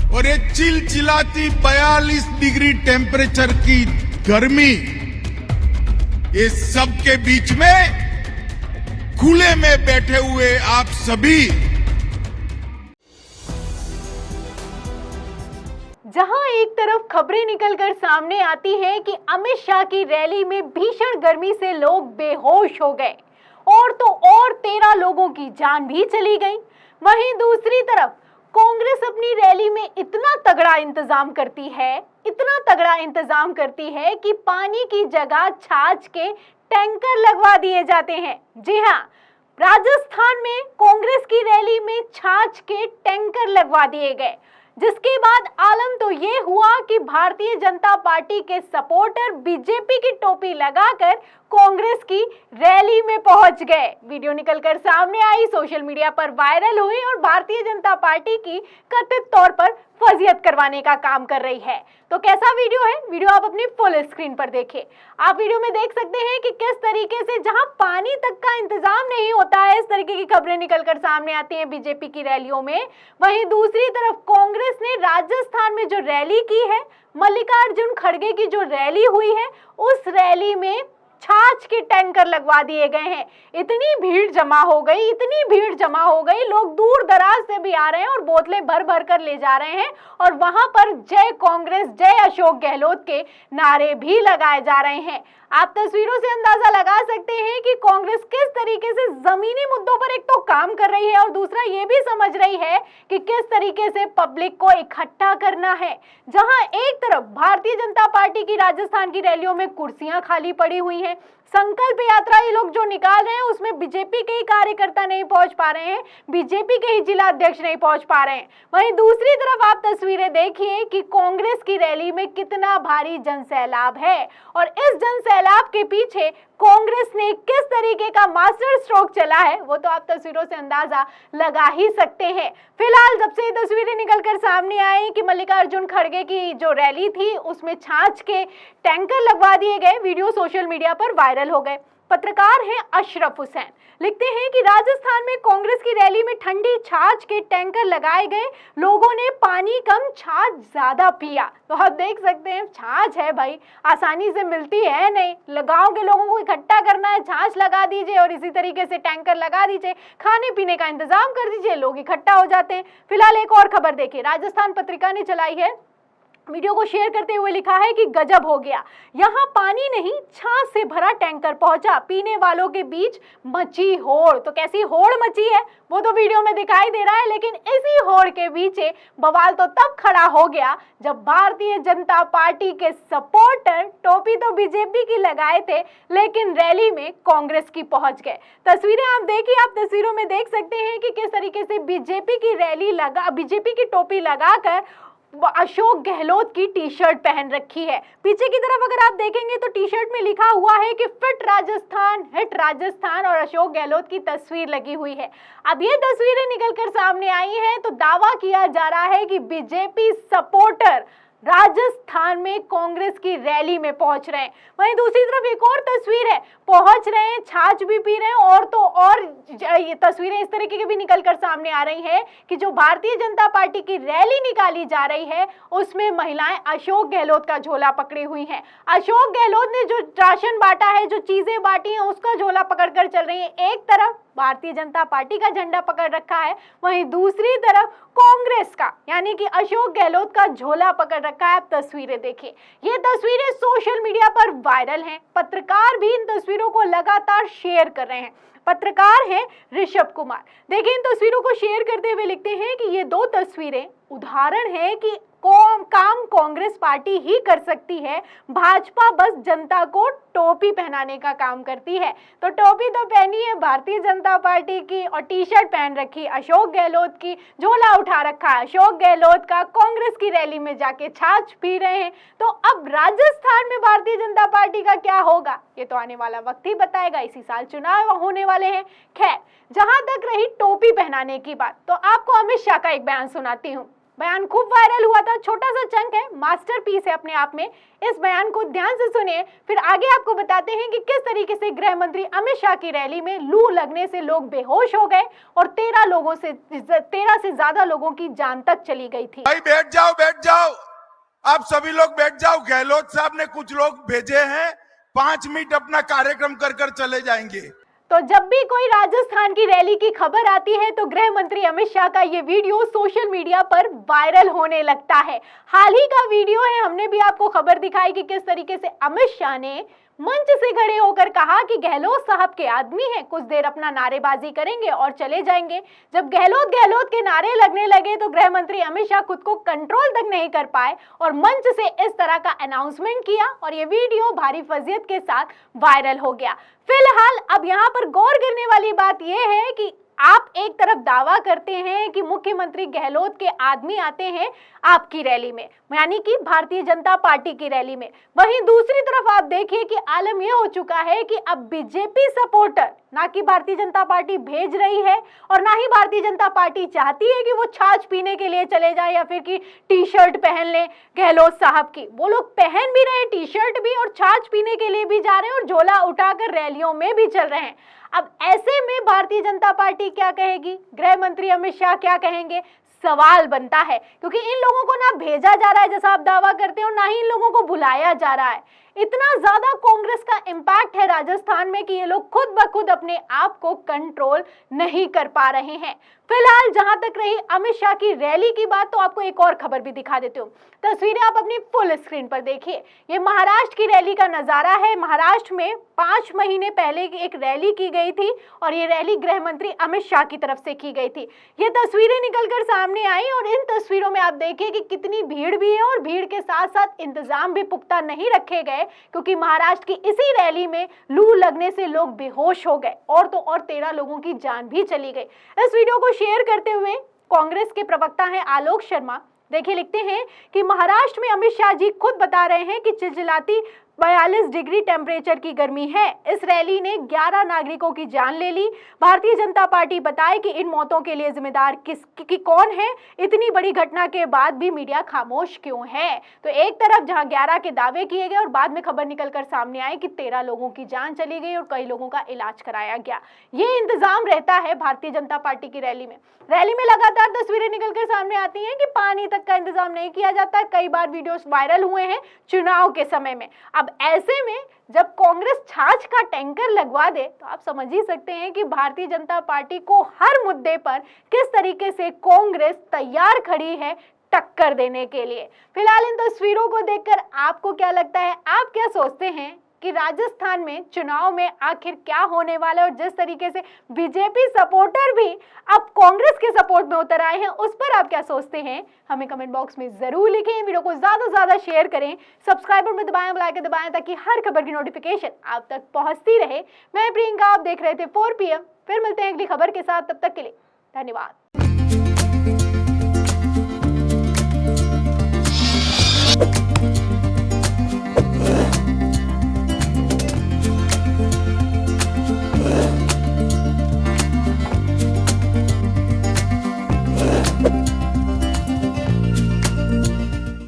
और ये चिलचिलाती 42 डिग्री टेम्परेचर की गर्मी, ये सब के बीच में खुले में बैठे हुए आप सभी, जहां एक तरफ खबरें निकलकर सामने आती हैं कि अमित शाह की रैली में भीषण गर्मी से लोग बेहोश हो गए और तो और 13 लोगों की जान भी चली गई, वहीं दूसरी तरफ कांग्रेस अपनी रैली में इतना तगड़ा इंतजाम करती है कि पानी की जगह छाछ के टैंकर लगवा दिए जाते हैं। जी हाँ, राजस्थान में कांग्रेस की रैली में छाछ के टैंकर लगवा दिए गए, जिसके बाद आलम तो ये हुआ कि भारतीय जनता पार्टी के सपोर्टर बीजेपी की टोपी लगाकर कांग्रेस की रैली में पहुंच गए। वीडियो निकलकर सामने आई, सोशल मीडिया पर वायरल हुई और भारतीय जनता पार्टी की कथित तौर पर फजीयत करवाने का काम कर रही है। तो कैसा वीडियो है, वीडियो आप अपनी फुल स्क्रीन पर देखिए। आप वीडियो में देख सकते हैं कि किस तरीके से जहां पानी तक का इंतजाम नहीं होता है, इस तरीके की खबरें निकलकर सामने आती हैं बीजेपी की रैलियों में। वहीं दूसरी तरफ कांग्रेस ने राजस्थान में जो रैली की है, मल्लिकार्जुन खड़गे की जो रैली हुई है, उस रैली में छाछ के टैंकर लगवा दिए गए हैं। इतनी भीड़ जमा हो गई, लोग दूर दराज से भी आ रहे हैं और बोतलें भर भर कर ले जा रहे हैं और वहां पर जय कांग्रेस, जय अशोक गहलोत के नारे भी लगाए जा रहे हैं। आप तस्वीरों से अंदाजा लगा सकते हैं कि कांग्रेस किस तरीके से जमीनी मुद्दों पर एक तो काम कर रही है और दूसरा ये भी समझ रही है कि किस तरीके से पब्लिक को इकट्ठा करना है। जहां एक तरफ भारतीय जनता पार्टी की राजस्थान की रैलियों में कुर्सियां खाली पड़ी हुई हैं, संकल्प यात्रा ये लोग जो निकाल रहे हैं उसमें बीजेपी के ही कार्यकर्ता नहीं पहुंच पा रहे हैं, बीजेपी के ही जिला अध्यक्ष नहीं पहुंच पा रहे हैं। वहीं दूसरी तरफ आप तस्वीरें देखिए कि कांग्रेस की रैली में कितना भारी जनसैलाब है और इस जनसैलाब के पीछे कांग्रेस ने किस तरीके का मास्टर स्ट्रोक चला है वो तो आप तस्वीरों से अंदाजा लगा ही सकते हैं। फिलहाल जब से ये तस्वीरें निकलकर सामने आई कि मल्लिकार्जुन खड़गे की जो रैली थी उसमें छाछ के टैंकर लगवा दिए गए, वीडियो सोशल मीडिया पर वायरल हो गए। पत्रकार हैं अशरफ हुसैन, लिखते हैं कि राजस्थान में कांग्रेस की रैली में ठंडी छाछ के टैंकर लगाए गए, लोगों ने पानी कम छाछ ज्यादा पिया। तो आप देख सकते हैं छाछ है भाई, आसानी से मिलती है नहीं, गांव के लोगों को इकट्ठा करना है, छाछ लगा दीजिए और इसी तरीके से टैंकर लगा दीजिए, खाने पीने का इंतजाम कर दीजिए, लोग इकट्ठा हो जाते हैं। फिलहाल एक और खबर देखिए, राजस्थान पत्रिका ने चलाई है, वीडियो को शेयर करते हुए लिखा है कि गजब हो गया, यहाँ पानी नहीं छाछ से भरा टैंकर पहुंचा, पीने वालों के बीच मची होड़। तो कैसी होड़ मची है वो तो वीडियो में दिखाई दे रहा है, लेकिन इसी होड़ के पीछे बवाल तो तब खड़ा हो गया जब भारतीय जनता पार्टी के सपोर्टर टोपी तो बीजेपी की लगाए थे लेकिन रैली में कांग्रेस की पहुंच गए। तस्वीरें आप देखिए, आप तस्वीरों में देख सकते हैं कि किस तरीके से बीजेपी की टोपी लगाकर अशोक गहलोत की टी शर्ट पहन रखी है। पीछे की तरफ अगर आप देखेंगे तो टी शर्ट में लिखा हुआ है कि फिट राजस्थान, हिट राजस्थान और अशोक गहलोत की तस्वीर लगी हुई है। अब ये तस्वीरें निकलकर सामने आई हैं तो दावा किया जा रहा है कि बीजेपी सपोर्टर राजस्थान में कांग्रेस की रैली में पहुंच रहे हैं। वहीं दूसरी तरफ एक और तस्वीर है, पहुंच रहे हैं, छाछ भी पी रहे हैं और तो और ये तस्वीरें इस तरीके की भी निकलकर सामने आ रही हैं कि जो भारतीय जनता पार्टी की रैली निकाली जा रही है उसमें महिलाएं अशोक गहलोत का झोला पकड़ी हुई हैं। अशोक गहलोत ने जो राशन बांटा है, जो चीजें बांटी हैं, उसका झोला पकड़कर चल रही है। एक तरफ भारतीय जनता पार्टी का झंडा पकड़ रखा है, वहीं दूसरी तरफ कांग्रेस का यानी कि अशोक गहलोत का झोला पकड़ रखा है। आप तस्वीरें देखिए, ये तस्वीरें सोशल मीडिया पर वायरल हैं, पत्रकार भी इन तस्वीरों को लगातार शेयर कर रहे हैं। पत्रकार हैं ऋषभ कुमार, देखिए इन तस्वीरों को शेयर करते हुए लिखते हैं कि ये दो तस्वीरें उदाहरण है कि काम कांग्रेस पार्टी ही कर सकती है, भाजपा बस जनता को टोपी पहनाने का काम करती है। तो टोपी तो पहनी है भारतीय जनता पार्टी की और टी शर्ट पहन रखी अशोक गहलोत की, झोला उठा रखा है अशोक गहलोत का, कांग्रेस की रैली में जाके छाछ पी रहे हैं। तो अब राजस्थान में भारतीय जनता पार्टी का क्या होगा ये तो आने वाला वक्त ही बताएगा, इसी साल चुनाव होने वाले हैं। खैर, जहां तक रही टोपी पहनाने की बात, तो आपको अमित शाह का एक बयान सुनाती हूँ। बयान खूब वायरल हुआ था, छोटा सा चंक है, मास्टरपीस है अपने आप में। इस बयान को ध्यान से सुनिए, फिर आगे आपको बताते हैं कि किस तरीके से गृह मंत्री अमित शाह की रैली में लू लगने से लोग बेहोश हो गए और 13 से ज्यादा लोगों की जान तक चली गई थी। भाई बैठ जाओ, आप सभी लोग बैठ जाओ। गहलोत साहब ने कुछ लोग भेजे हैं, 5 मिनट अपना कार्यक्रम कर चले जाएंगे। तो जब भी कोई राजस्थान की रैली की खबर आती है तो गृह मंत्री अमित शाह का ये वीडियो सोशल मीडिया पर वायरल होने लगता है। हाल ही का वीडियो है, हमने भी आपको खबर दिखाई कि किस तरीके से अमित शाह ने मंच से खड़े होकर कहा कि गहलोत साहब के आदमी हैं, कुछ देर अपना नारेबाजी करेंगे और चले जाएंगे। जब गहलोत के नारे लगने लगे तो गृह मंत्री अमित शाह खुद को कंट्रोल तक नहीं कर पाए और मंच से इस तरह का अनाउंसमेंट किया और ये वीडियो भारी फजीयत के साथ वायरल हो गया। फिलहाल अब यहाँ पर गौर करने वाली बात यह है कि आप एक तरफ दावा करते हैं कि मुख्यमंत्री गहलोत के आदमी आते हैं आपकी रैली में, यानी कि भारतीय जनता पार्टी की रैली में, वहीं दूसरी तरफ आप देखिए कि आलम यह हो चुका है कि अब बीजेपी सपोर्टर ना कि भारतीय जनता पार्टी भेज रही है और ना ही भारतीय जनता पार्टी चाहती है कि वो छाछ पीने के लिए चले जाए या फिर कि टी शर्ट पहन ले गहलोत साहब की। वो लोग पहन भी रहे टी शर्ट भी और छाछ पीने के लिए भी जा रहे हैं और झोला उठाकर रैलियों में भी चल रहे हैं। अब ऐसे में भारतीय जनता पार्टी क्या कहेगी, गृह मंत्री अमित शाह क्या कहेंगे, सवाल बनता है, क्योंकि इन लोगों को ना भेजा जा रहा है जैसा आप दावा करते हो, ना ही इन लोगों को बुलाया जा रहा है। इतना ज्यादा कांग्रेस का इंपैक्ट है राजस्थान में कि ये लोग खुद ब खुद अपने आप को कंट्रोल नहीं कर पा रहे हैं। फिलहाल जहां तक रही अमित शाह की रैली की बात, तो आपको एक और खबर भी दिखा देती हूँ। तस्वीरें आप अपनी फुल स्क्रीन पर देखिए। ये महाराष्ट्र की रैली का नजारा है। महाराष्ट्र में 5 महीने पहले एक रैली की गई थी और ये रैली गृह मंत्री अमित शाह की तरफ से की गई थी। ये तस्वीरें निकलकर सामने आई और इन तस्वीरों में आप देखिए कि कितनी भीड़ भी है और भीड़ के साथ साथ इंतजाम भी पुख्ता नहीं रखे गए, क्योंकि महाराष्ट्र की इसी रैली में लू लगने से लोग बेहोश हो गए और तो और 13 लोगों की जान भी चली गई। इस वीडियो को शेयर करते हुए कांग्रेस के प्रवक्ता हैं आलोक शर्मा, देखिए लिखते हैं कि महाराष्ट्र में अमित शाह जी खुद बता रहे हैं कि चिलचिलाती 42 डिग्री टेम्परेचर की गर्मी है। इस रैली ने 11 नागरिकों की जान ले ली। भारतीय जनता पार्टी बताए कि इन मौतों के लिए जिम्मेदार कौन है, इतनी बड़ी घटना के बाद भी मीडिया खामोश क्यों है। तो एक तरफ जहां 11 के दावे किए गए और बाद में खबर निकलकर सामने आई कि 13 लोगों की जान चली गई और कई लोगों का इलाज कराया गया। ये इंतजाम रहता है भारतीय जनता पार्टी की रैली में लगातार तस्वीरें निकलकर सामने आती हैं कि पानी तक का इंतजाम नहीं किया जाता। कई बार वीडियोस वायरल हुए हैं चुनाव के समय में। अब ऐसे में जब कांग्रेस छाछ का टैंकर लगवा दे तो आप समझ ही सकते हैं कि भारतीय जनता पार्टी को हर मुद्दे पर किस तरीके से कांग्रेस तैयार खड़ी है टक्कर देने के लिए। फिलहाल इन तस्वीरों को देखकर आपको क्या लगता है, आप क्या सोचते हैं कि राजस्थान में चुनाव में आखिर क्या होने वाला है और जिस तरीके से बीजेपी सपोर्टर भी अब कांग्रेस के सपोर्ट में उतर आए हैं, उस पर आप क्या सोचते हैं हमें कमेंट बॉक्स में जरूर लिखें। वीडियो को ज्यादा से ज्यादा शेयर करें, सब्सक्राइब में दबाएं, बेल आइकन दबाएं ताकि हर खबर की नोटिफिकेशन आप तक पहुंचती रहे। मैं प्रियंका, आप देख रहे थे 4 PM। फिर मिलते हैं अगली खबर के साथ, तब तक के लिए धन्यवाद।